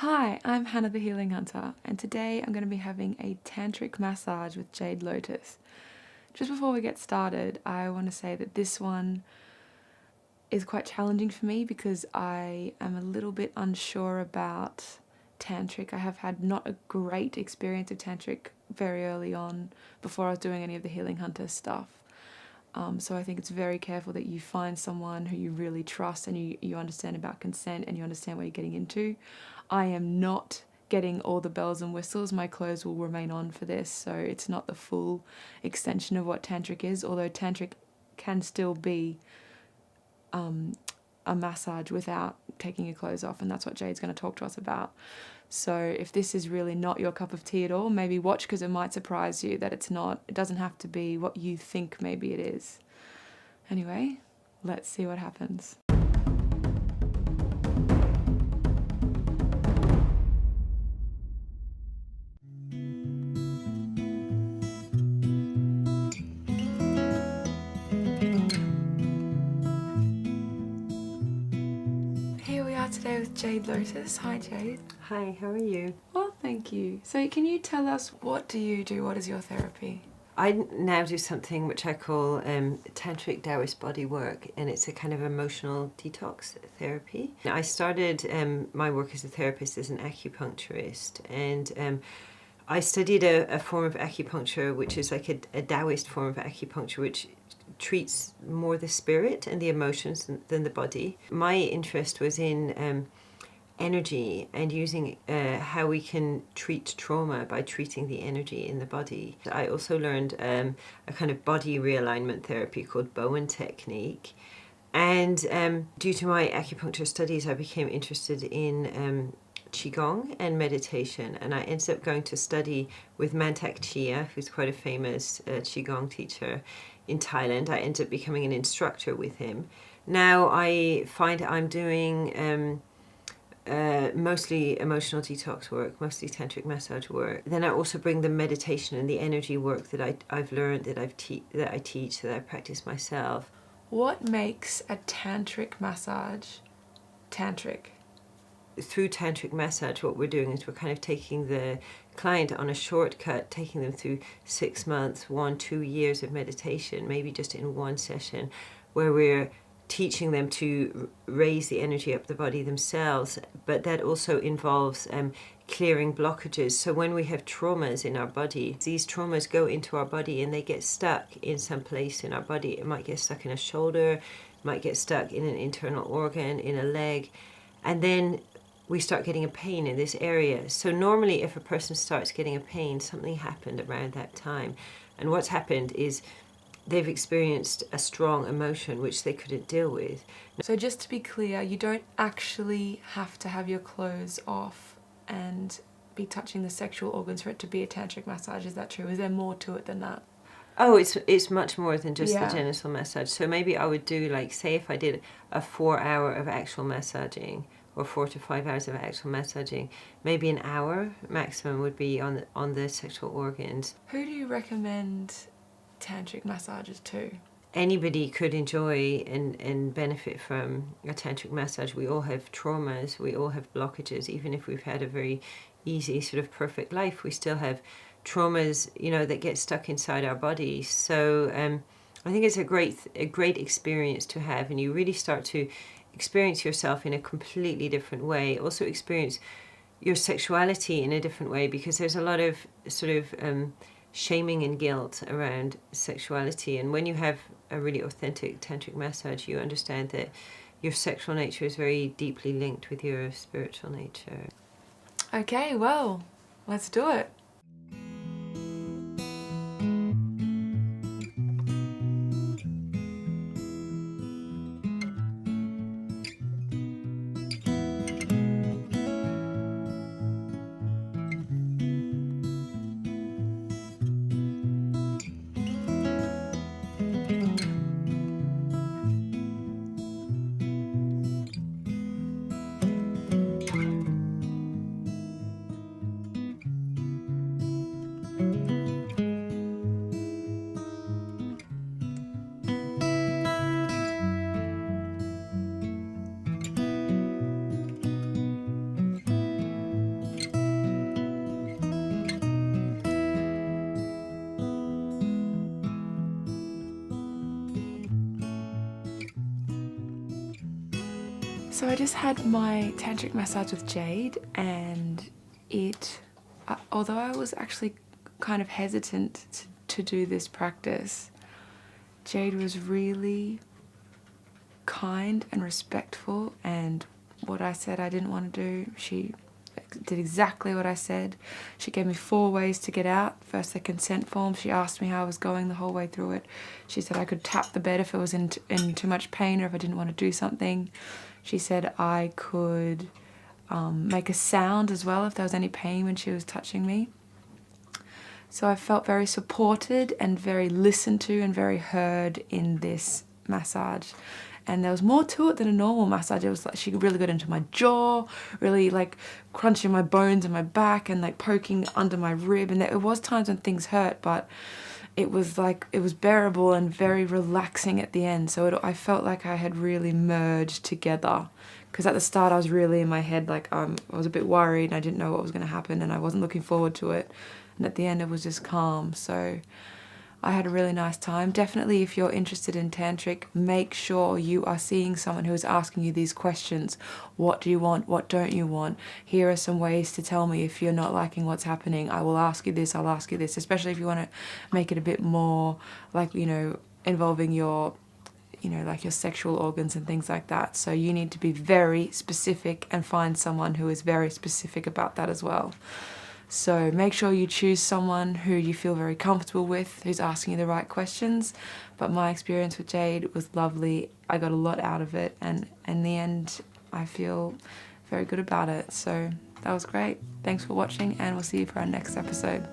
Hi, I'm Hannah the Healing Hunter, and today I'm going to be having a tantric massage with Jade Lotus. Just before we get started, I want to say that this one is quite challenging for me because I am a little bit unsure about tantric. I have had not a great experience of tantric very early on before I was doing any of the Healing Hunter stuff. So I think it's very careful that you find someone who you really trust and you understand about consent and you understand what you're getting into. I am not getting all the bells and whistles. My clothes will remain on for this, so it's not the full extension of what tantric is, although tantric can still be a massage without taking your clothes off, and that's what Jade's going to talk to us about. So if this is really not your cup of tea at all, maybe watch, because it might surprise you that it's not. It doesn't have to be what you think maybe it is. Anyway, let's see what happens. Here we are today with Jade Lotus. Hi Jade. Hi, how are you? Well, thank you. So can you tell us, what do you do? What is your therapy? I now do something which I call Tantric Taoist body work, and it's a kind of emotional detox therapy. I started my work as a therapist as an acupuncturist, and I studied a form of acupuncture which is like a Taoist form of acupuncture which treats more the spirit and the emotions than the body. My interest was in energy and using how we can treat trauma by treating the energy in the body. I also learned a kind of body realignment therapy called Bowen technique. And due to my acupuncture studies, I became interested in Qigong and meditation. And I ended up going to study with Mantak Chia, who's quite a famous Qigong teacher in Thailand. I ended up becoming an instructor with him. Now I find I'm doing mostly emotional detox work, mostly tantric massage work. Then I also bring the meditation and the energy work that I've learned, that I teach, that I practice myself. What makes a tantric massage tantric? Through tantric massage, what we're doing is we're kind of taking the client on a shortcut, taking them through 6 months, 2 years of meditation, maybe just in one session, where we're teaching them to raise the energy up the body themselves, but that also involves clearing blockages. So when we have traumas in our body, these traumas go into our body and they get stuck in some place in our body. It might get stuck in a shoulder, it might get stuck in an internal organ, in a leg, and then we start getting a pain in this area. So normally if a person starts getting a pain, something happened around that time. And what's happened is they've experienced a strong emotion which they couldn't deal with. So just to be clear, you don't actually have to have your clothes off and be touching the sexual organs for it to be a tantric massage. Is that true? Is there more to it than that? Oh, it's much more than just Yeah. the genital massage. So maybe I would do, like, say if I did a 4 hour of actual massaging, or 4 to 5 hours of actual massaging, maybe an hour maximum would be on the sexual organs. Who do you recommend tantric massages to? Anybody could enjoy and benefit from a tantric massage. We all have traumas, we all have blockages. Even if we've had a very easy, sort of perfect life, we still have traumas, that get stuck inside our bodies. So I think it's a great experience to have, and you really start to experience yourself in a completely different way. Also experience your sexuality in a different way, because there's a lot of sort of shaming and guilt around sexuality, and when you have a really authentic tantric massage, you understand that your sexual nature is very deeply linked with your spiritual nature. Okay, well, let's do it. So I just had my tantric massage with Jade, and although I was actually kind of hesitant to do this practice, Jade was really kind and respectful, and what I said I didn't want to do, she did exactly what I said. She gave me 4 ways to get out. First, the consent form. She asked me how I was going the whole way through it. She said I could tap the bed if I was in too much pain or if I didn't want to do something. She said I could make a sound as well if there was any pain when she was touching me. So I felt very supported and very listened to and very heard in this massage. And there was more to it than a normal massage. It was like she really got into my jaw, really like crunching my bones and my back and like poking under my rib. And there was times when things hurt, but it was bearable and very relaxing at the end. So I felt like I had really merged together. Because at the start I was really in my head, like I was a bit worried and I didn't know what was going to happen and I wasn't looking forward to it. And at the end it was just calm. So I had a really nice time. Definitely, if you're interested in Tantric, make sure you are seeing someone who is asking you these questions. What do you want? What don't you want? Here are some ways to tell me if you're not liking what's happening. I will ask you this, I'll ask you this, especially if you want to make it a bit more like, involving your, like your sexual organs and things like that. So you need to be very specific and find someone who is very specific about that as well. So make sure you choose someone who you feel very comfortable with, who's asking you the right questions. But my experience with Jade was lovely. I got a lot out of it, and in the end, I feel very good about it. So that was great. Thanks for watching, and we'll see you for our next episode.